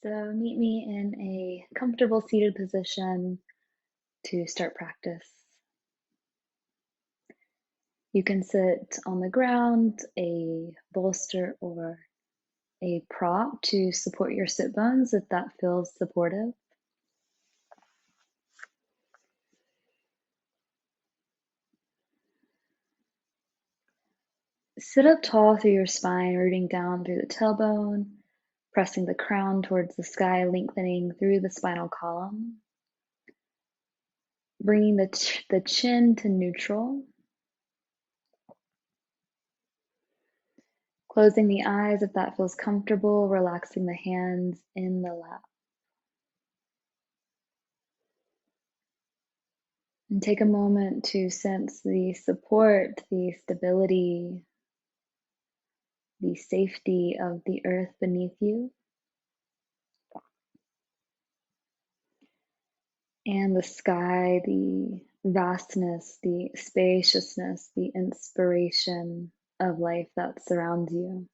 So meet me in a comfortable seated position to start practice. You can sit on the ground, a bolster, or a prop to support your sit bones if that feels supportive. Sit up tall through your spine, rooting down through the tailbone, pressing the crown towards the sky, lengthening through the spinal column, bringing the chin to neutral. Closing the eyes if that feels comfortable, relaxing the hands in the lap. And take a moment to sense the support, the stability, the safety of the earth beneath you, and the sky, the vastness, the spaciousness, the inspiration of life that surrounds you.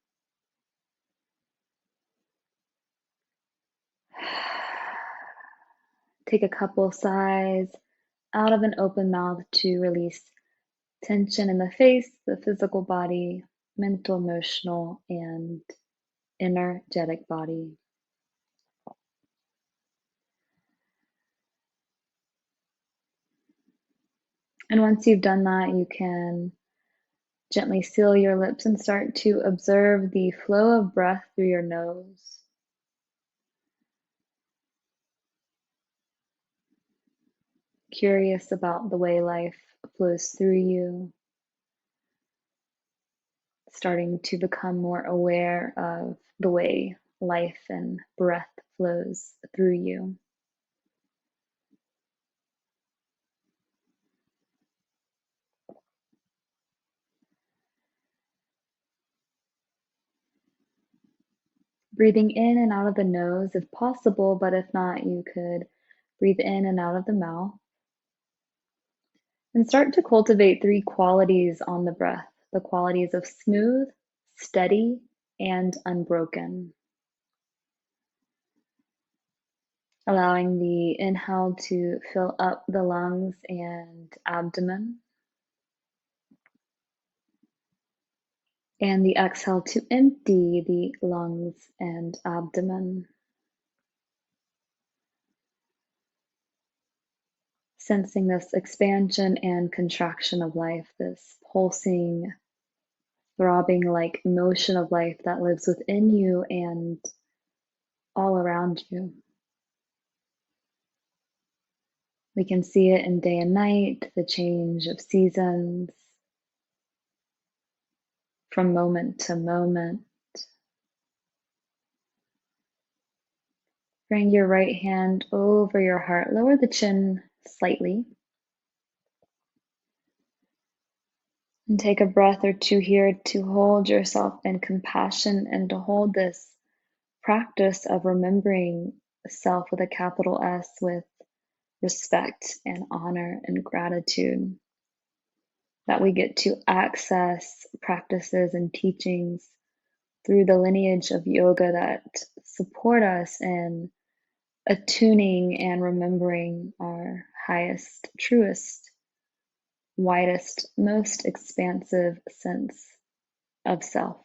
Take a couple sighs out of an open mouth to release tension in the face, the physical body, mental, emotional, and energetic body. And once you've done that, you can gently seal your lips and start to observe the flow of breath through your nose. Curious about the way life flows through you, starting to become more aware of the way life and breath flows through you. Breathing in and out of the nose if possible, but if not, you could breathe in and out of the mouth. And start to cultivate three qualities on the breath, the qualities of smooth, steady, and unbroken. Allowing the inhale to fill up the lungs and abdomen, and the exhale to empty the lungs and abdomen. Sensing this expansion and contraction of life, this pulsing, throbbing like motion of life that lives within you and all around you. We can see it in day and night, the change of seasons, from moment to moment. Bring your right hand over your heart, lower the chin slightly. And take a breath or two here to hold yourself in compassion and to hold this practice of remembering self with a capital S with respect and honor and gratitude. That we get to access practices and teachings through the lineage of yoga that support us in attuning and remembering our highest, truest, widest, most expansive sense of self.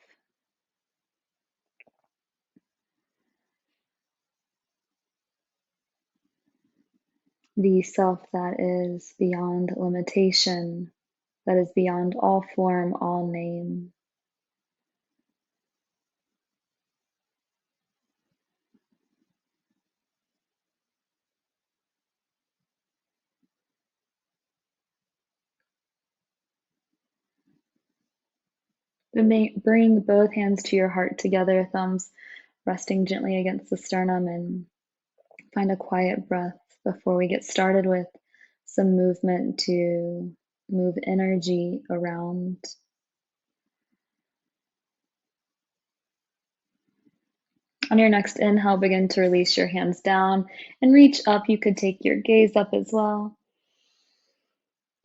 The self that is beyond limitation, that is beyond all form, all name. Bring both hands to your heart together, thumbs resting gently against the sternum, and find a quiet breath before we get started with some movement to move energy around. On your next inhale, begin to release your hands down and reach up. You could take your gaze up as well.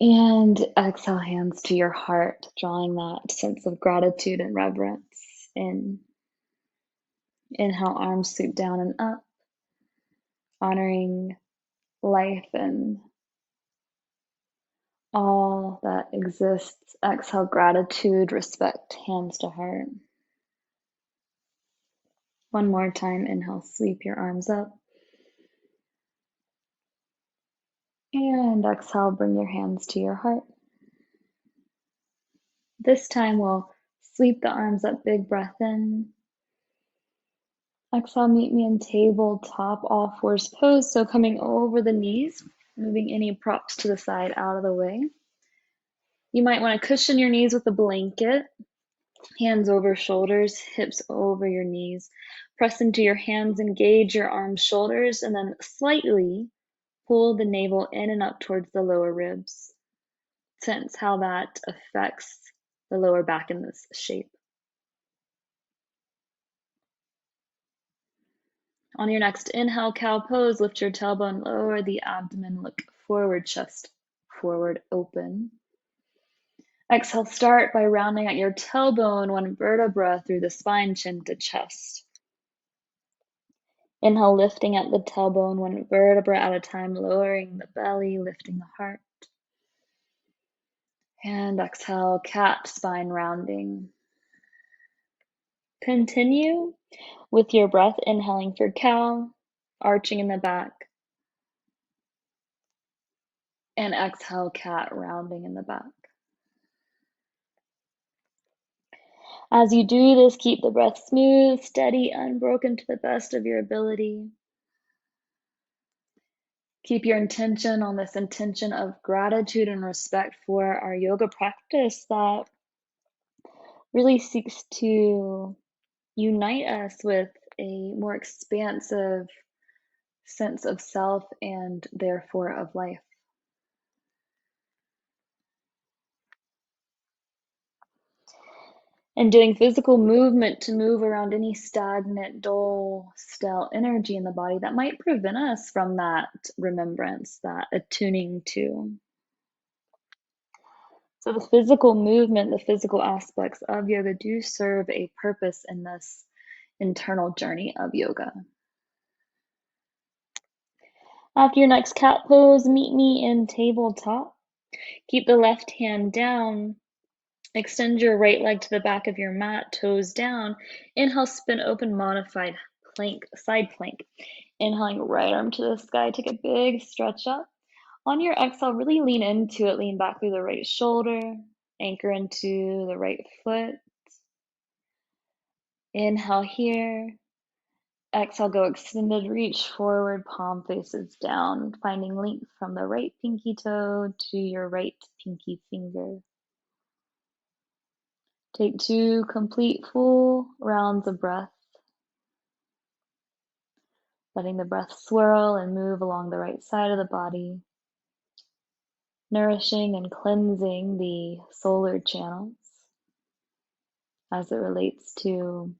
And exhale, hands to your heart, drawing that sense of gratitude and reverence in. Inhale, arms sweep down and up. honoring life and all that exists. Exhale, gratitude, respect, hands to heart. One more time, inhale, sweep your arms up. And exhale, bring your hands to your heart. This time we'll sweep the arms up, big breath in. Exhale, meet me in tabletop all fours pose. So coming over the knees, moving any props to the side out of the way. You might want to cushion your knees with a blanket. Hands over shoulders, hips over your knees. Press into your hands, engage your arms, shoulders, and then slightly pull the navel in and up towards the lower ribs. Sense how that affects the lower back in this shape. On your next inhale, cow pose, lift your tailbone, lower the abdomen, look forward, chest forward, open. Exhale, start by rounding at your tailbone, one vertebra through the spine, chin to chest. Inhale, lifting at the tailbone, one vertebra at a time, lowering the belly, lifting the heart. And exhale, cat, spine rounding. Continue with your breath, inhaling for cow, arching in the back. And exhale, cat, rounding in the back. As you do this, keep the breath smooth, steady, unbroken to the best of your ability. Keep your intention on this intention of gratitude and respect for our yoga practice that really seeks to unite us with a more expansive sense of self and therefore of life. And doing physical movement to move around any stagnant, dull, stale energy in the body that might prevent us from that remembrance, that attuning to. So the physical movement, the physical aspects of yoga do serve a purpose in this internal journey of yoga. After your next cat pose, meet me in tabletop. Keep the left hand down. Extend your right leg to the back of your mat, toes down. Inhale, spin open, modified plank, side plank. Inhaling, right arm to the sky. Take a big stretch up. On your exhale, really lean into it. Lean back through the right shoulder. Anchor into the right foot. Inhale here. Exhale, go extended, reach forward, palm faces down, finding length from the right pinky toe to your right pinky finger. Take 2 complete full rounds of breath, letting the breath swirl and move along the right side of the body, nourishing and cleansing the solar channels as it relates to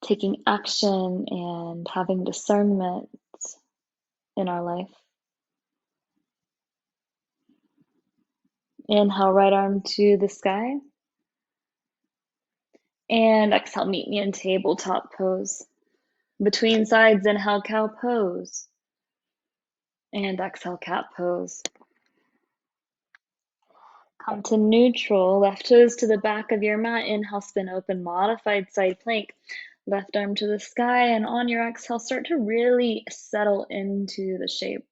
taking action and having discernment in our life. Inhale, right arm to the sky. And exhale, meet me in tabletop pose. Between sides, inhale, cow pose. And exhale, cat pose. Come to neutral, left toes to the back of your mat. Inhale, spin open, modified side plank. Left arm to the sky, and on your exhale, start to really settle into the shape.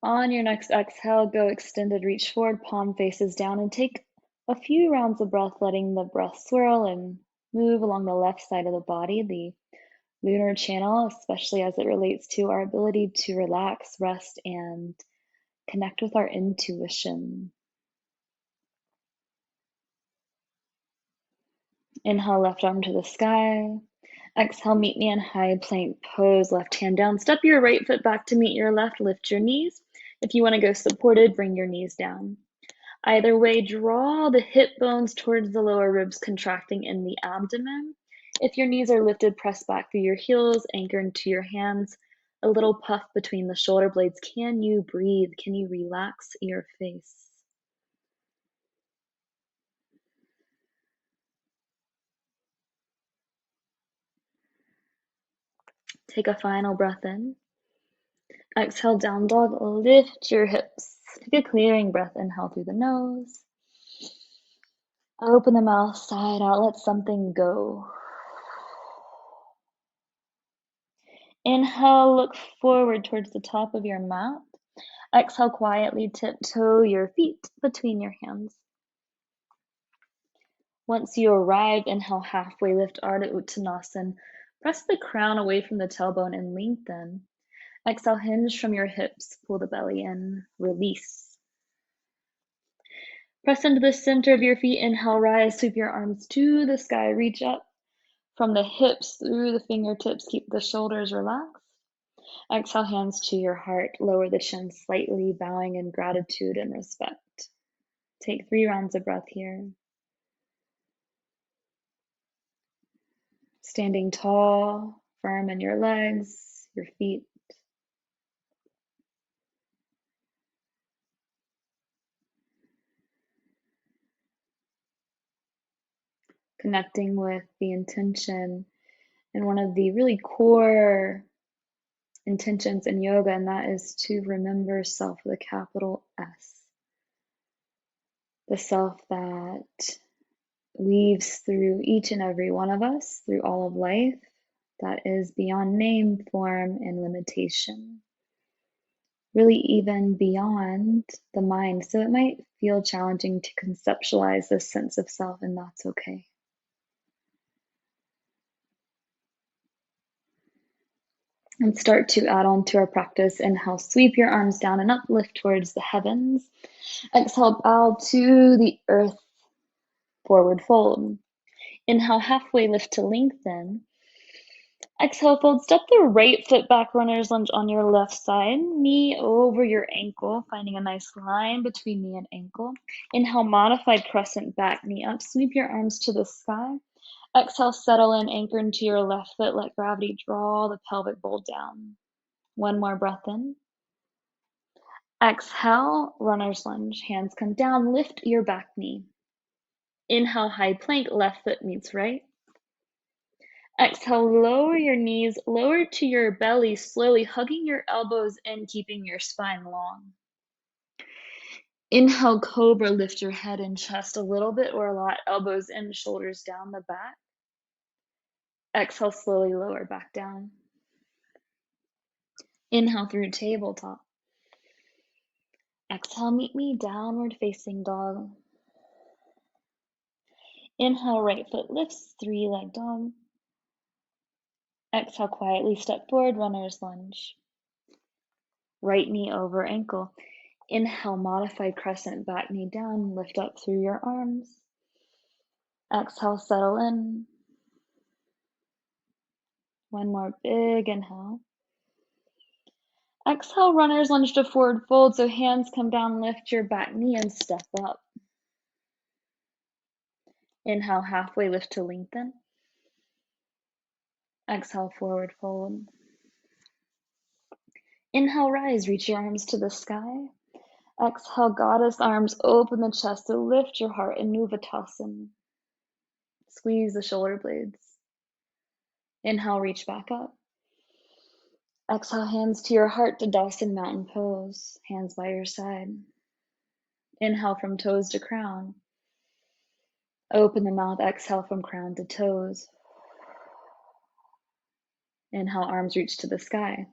On your next exhale, go extended, reach forward, palm faces down, and take a few rounds of breath, letting the breath swirl and move along the left side of the body, the lunar channel, especially as it relates to our ability to relax, rest, and connect with our intuition. Inhale, left arm to the sky. Exhale, meet me in high plank pose, left hand down. Step your right foot back to meet your left, lift your knees. If you want to go supported, bring your knees down. Either way, draw the hip bones towards the lower ribs, contracting in the abdomen. If your knees are lifted, press back through your heels, anchor into your hands. A little puff between the shoulder blades. Can you breathe? Can you relax your face? Take a final breath in. Exhale, down dog, lift your hips. Take a clearing breath, inhale through the nose. Open the mouth, side out, let something go. Inhale, look forward towards the top of your mat. Exhale, quietly tiptoe your feet between your hands. Once you arrive, inhale, halfway lift, Ardha Uttanasana. Press the crown away from the tailbone and lengthen. Exhale, hinge from your hips, pull the belly in, release. Press into the center of your feet, inhale, rise, sweep your arms to the sky, reach up from the hips through the fingertips, keep the shoulders relaxed. Exhale, hands to your heart, lower the chin slightly, bowing in gratitude and respect. Take 3 rounds of breath here. Standing tall, firm in your legs, your feet. Connecting with the intention and one of the really core intentions in yoga, and that is to remember self with a capital S. The self that weaves through each and every one of us, through all of life, that is beyond name, form, and limitation. Really even beyond the mind. So it might feel challenging to conceptualize this sense of self, and that's okay. And start to add on to our practice. Inhale, sweep your arms down and up, lift towards the heavens. Exhale, bow to the earth, forward fold. Inhale, halfway lift to lengthen. Exhale, fold, step the right foot back, runner's lunge on your left side, knee over your ankle, finding a nice line between knee and ankle. Inhale, modified crescent back, knee up, sweep your arms to the sky. Exhale, settle in, anchor into your left foot, let gravity draw the pelvic bowl down. One more breath in. Exhale, runner's lunge, hands come down, lift your back knee. Inhale, high plank, left foot meets right. Exhale, lower your knees, lower to your belly, slowly hugging your elbows in, keeping your spine long. Inhale, cobra, lift your head and chest a little bit or a lot, elbows in, shoulders down the back. Exhale, slowly lower back down. Inhale through tabletop. Exhale, meet me, downward facing dog. Inhale, right foot lifts, 3-leg dog. Exhale, quietly step forward, runner's lunge. Right knee over ankle. Inhale, modified crescent, back knee down, lift up through your arms. Exhale, settle in. One more big inhale. Exhale, runner's lunge to forward fold, so hands come down, lift your back knee and step up. Inhale, halfway lift to lengthen. Exhale, forward fold. Inhale, rise, reach your arms to the sky. Exhale, goddess arms, open the chest, so lift your heart in Nuvatasana. Squeeze the shoulder blades. Inhale, reach back up. Exhale, hands to your heart, Tadasana mountain pose, hands by your side. Inhale from toes to crown. Open the mouth, exhale from crown to toes. Inhale, arms reach to the sky.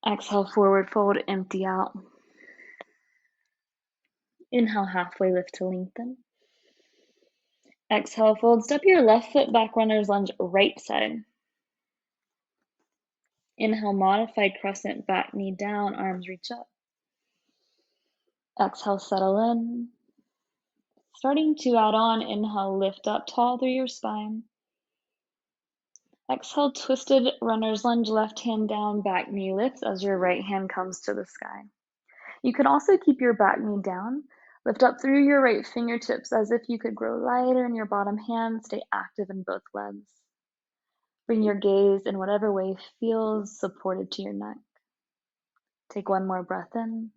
Exhale, forward fold, empty out. Inhale, halfway lift to lengthen. Exhale, fold, step your left foot back, runner's lunge, right side. Inhale, modified crescent, back knee down, arms reach up. Exhale, settle in. Starting to add on, inhale, lift up tall through your spine. Exhale, twisted runner's lunge, left hand down, back knee lifts as your right hand comes to the sky. You can also keep your back knee down. Lift up through your right fingertips as if you could grow lighter in your bottom hand. Stay active in both legs. Bring your gaze in whatever way feels supported to your neck. Take one more breath in.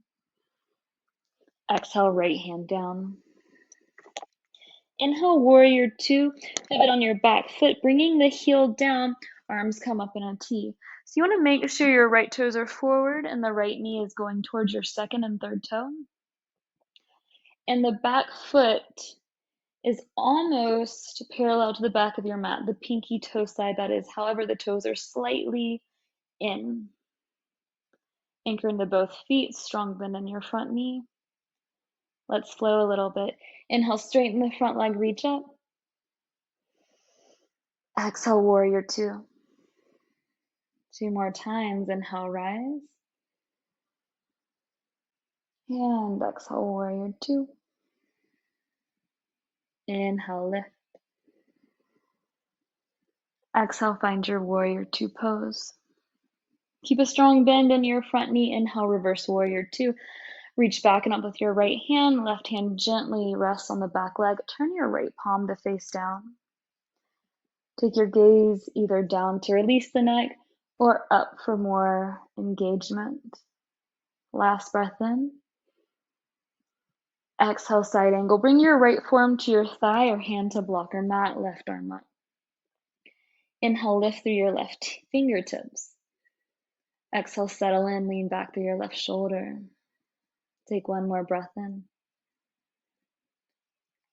Exhale, right hand down. Inhale, warrior two. Pivot on your back foot, bringing the heel down. Arms come up in a T. So you want to make sure your right toes are forward and the right knee is going towards your second and third toe. And the back foot is almost parallel to the back of your mat, the pinky toe side that is. However, the toes are slightly in. Anchor into both feet, strong bend in your front knee. Let's flow a little bit. Inhale, straighten the front leg, reach up. Exhale, warrior two. Two more times. Inhale, rise. And exhale, warrior two. Inhale, lift. Exhale, find your warrior two pose. Keep a strong bend in your front knee. Inhale, reverse warrior two. Reach back and up with your right hand. Left hand gently rests on the back leg. Turn your right palm to face down. Take your gaze either down to release the neck or up for more engagement. Last breath in. Exhale, side angle. Bring your right forearm to your thigh or hand to blocker mat, left arm up. Inhale, lift through your left fingertips. Exhale, settle in, lean back through your left shoulder. Take one more breath in.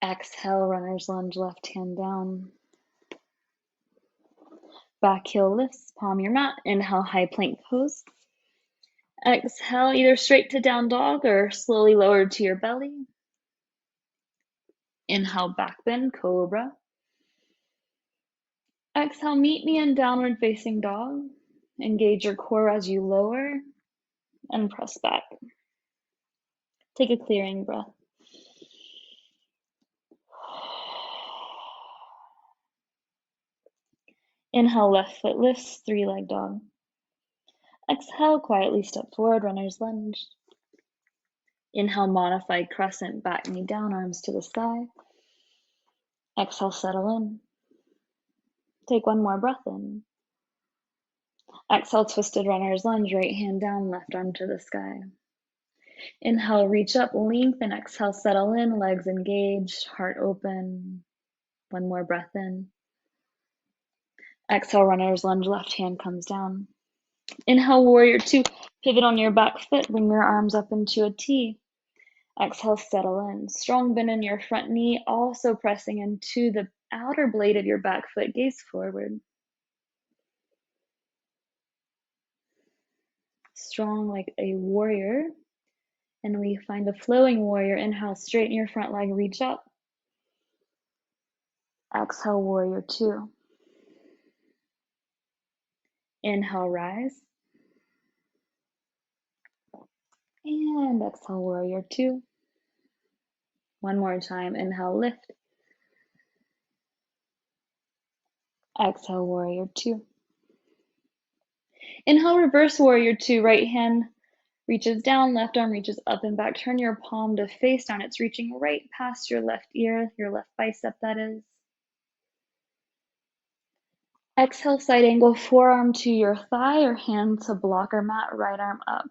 Exhale, runner's lunge, left hand down. Back heel lifts, palm your mat. Inhale, high plank pose. Exhale, either straight to down dog or slowly lower to your belly. Inhale, back bend, cobra. Exhale, meet me in downward facing dog. Engage your core as you lower and press back. Take a clearing breath. Inhale, left foot lifts, three-leg dog. Exhale, quietly step forward, runner's lunge. Inhale, modified crescent, back knee down, arms to the sky. Exhale, settle in. Take one more breath in. Exhale, twisted runner's lunge, right hand down, left arm to the sky. Inhale, reach up, lengthen. Exhale, settle in, legs engaged, heart open. One more breath in. Exhale, runner's lunge, left hand comes down. Inhale, warrior two. Pivot on your back foot, bring your arms up into a T. Exhale, settle in. Strong bend in your front knee, also pressing into the outer blade of your back foot. Gaze forward. Strong like a warrior. And we find a flowing warrior. Inhale, straighten your front leg, reach up. Exhale, warrior two. Inhale, rise. And exhale, warrior two. One more time. Inhale, lift. Exhale, warrior two. Inhale, reverse warrior two. Right hand reaches down, left arm reaches up and back. Turn your palm to face down. It's reaching right past your left ear, your left bicep, that is. Exhale, side angle, forearm to your thigh or hand to blocker mat, right arm up.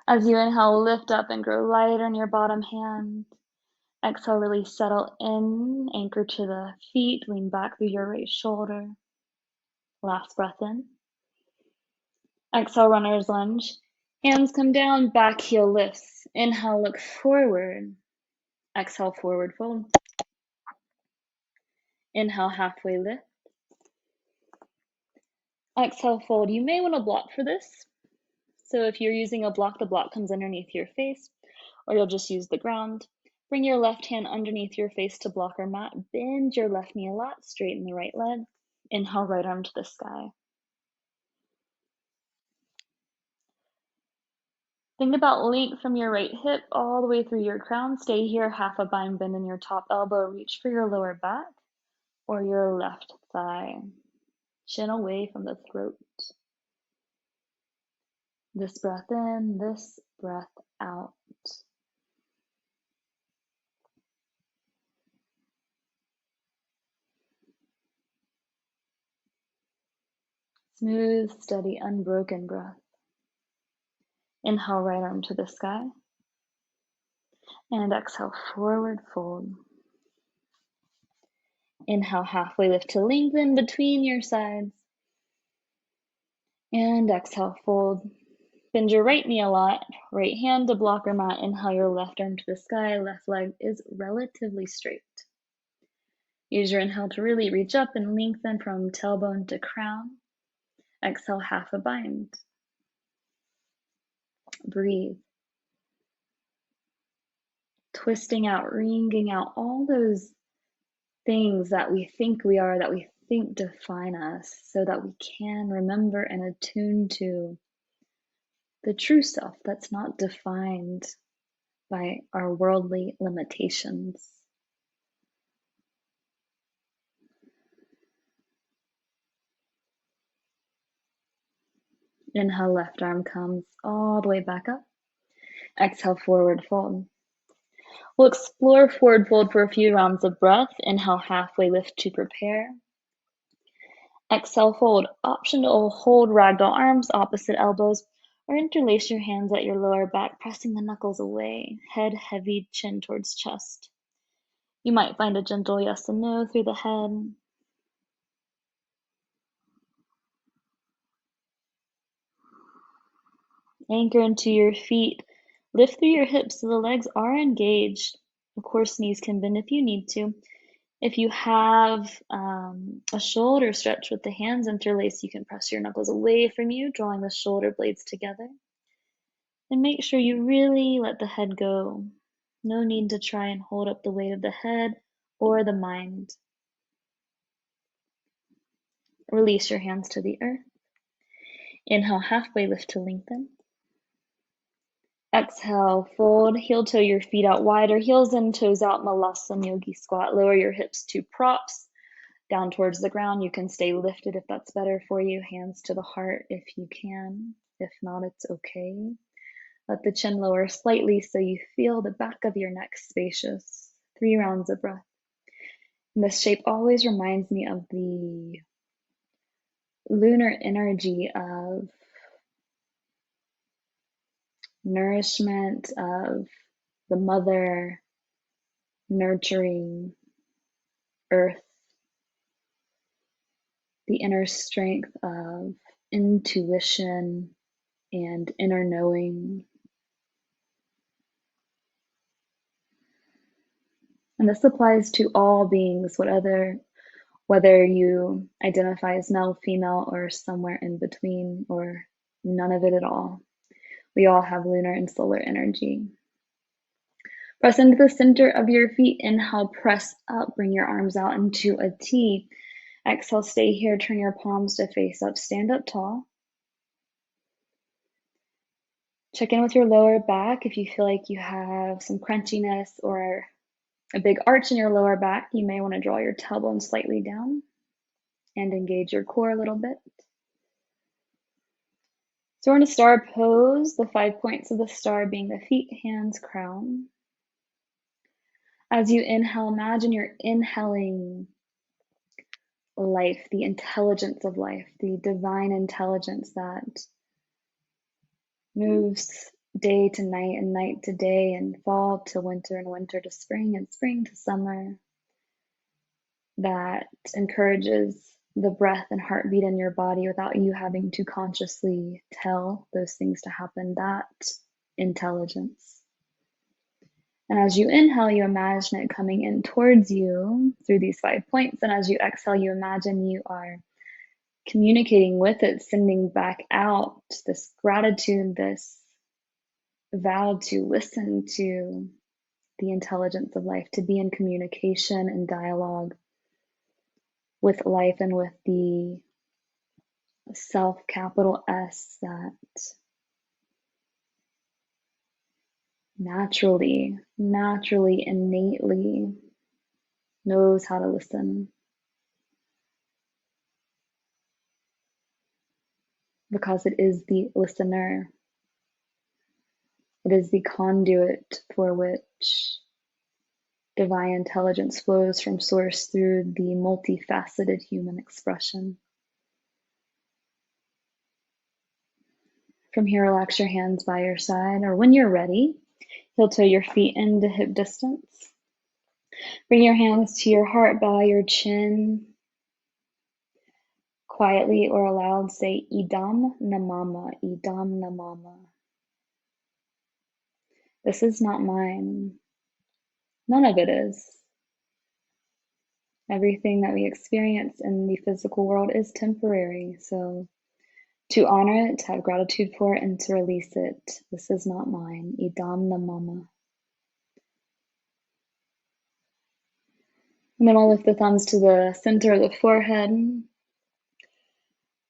As you inhale, lift up and grow lighter in your bottom hand. Exhale, really settle in, anchor to the feet, lean back through your right shoulder. Last breath in. Exhale, runner's lunge. Hands come down, back heel lifts. Inhale, look forward. Exhale, forward fold. Inhale, halfway lift. Exhale, fold. You may want to block for this. So if you're using a block, the block comes underneath your face, or you'll just use the ground. Bring your left hand underneath your face to blocker mat. Bend your left knee a lot, straighten the right leg. Inhale, right arm to the sky. Think about length from your right hip all the way through your crown. Stay here, half a bind, bend in your top elbow. Reach for your lower back or your left thigh. Chin away from the throat. This breath in, this breath out. Smooth, steady, unbroken breath. Inhale, right arm to the sky. And exhale, forward fold. Inhale, halfway lift to lengthen between your sides. And exhale, fold. Bend your right knee a lot. Right hand to blocker mat. Inhale your left arm to the sky. Left leg is relatively straight. Use your inhale to really reach up and lengthen from tailbone to crown. Exhale, half a bind. Breathe. Twisting out, wringing out all those things that we think we are, that we think define us, so that we can remember and attune to the true self that's not defined by our worldly limitations. Inhale, left arm comes all the way back up. Exhale, forward fold. We'll explore forward fold for a few rounds of breath. Inhale, halfway lift to prepare. Exhale, fold. Option to hold ragdoll arms, opposite elbows, or interlace your hands at your lower back, pressing the knuckles away. Head heavy, chin towards chest. You might find a gentle yes and no through the head. Anchor into your feet. Lift through your hips so the legs are engaged. Of course, knees can bend if you need to. If you have a shoulder stretch with the hands interlaced, you can press your knuckles away from you, drawing the shoulder blades together. And make sure you really let the head go. No need to try and hold up the weight of the head or the mind. Release your hands to the earth. Inhale, halfway lift to lengthen. Exhale, fold, heel toe your feet out wider, heels in, toes out, Malasana Yogi squat. Lower your hips to props, down towards the ground. You can stay lifted if that's better for you. Hands to the heart if you can. If not, it's okay. Let the chin lower slightly so you feel the back of your neck spacious. 3 rounds of breath. And this shape always reminds me of the lunar energy of nourishment, of the mother nurturing earth, the inner strength of intuition and inner knowing. And this applies to all beings, whether you identify as male, female, or somewhere in between, or none of it at all. We all have lunar and solar energy. Press into the center of your feet. Inhale, press up, bring your arms out into a T. Exhale, stay here, turn your palms to face up, stand up tall. Check in with your lower back. If you feel like you have some crunchiness or a big arch in your lower back, you may want to draw your tailbone slightly down and engage your core a little bit. So we're in a star pose, the 5 points of the star being the feet, hands, crown. As you inhale, imagine you're inhaling life, the intelligence of life, the divine intelligence that moves day to night and night to day and fall to winter and winter to spring and spring to summer, that encourages the breath and heartbeat in your body without you having to consciously tell those things to happen, that intelligence. And as you inhale, you imagine it coming in towards you through these 5 points. And as you exhale, you imagine you are communicating with it, sending back out this gratitude, this vow to listen to the intelligence of life, to be in communication and dialogue with life and with the self, capital S, that naturally, innately knows how to listen. Because it is the listener. It is the conduit for which divine intelligence flows from source through the multifaceted human expression. From here, relax your hands by your side, or when you're ready, heel toe your feet into hip distance. Bring your hands to your heart, bow your chin. Quietly or aloud say Idam Namama, Idam Namama. This is not mine. None of it is. Everything that we experience in the physical world is temporary. So to honor it, to have gratitude for it, and to release it. This is not mine. Idam Namama. And then I'll lift the thumbs to the center of the forehead,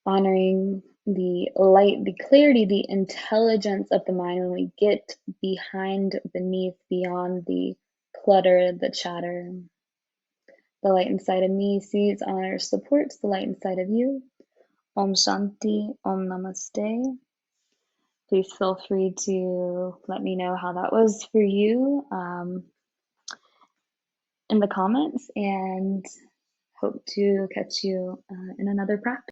honoring the light, the clarity, the intelligence of the mind when we get behind, beneath, beyond the clutter, the chatter. The light inside of me sees, honors, supports the light inside of you. Om Shanti, Om Namaste. Please feel free to let me know how that was for you in the comments, and hope to catch you in another practice.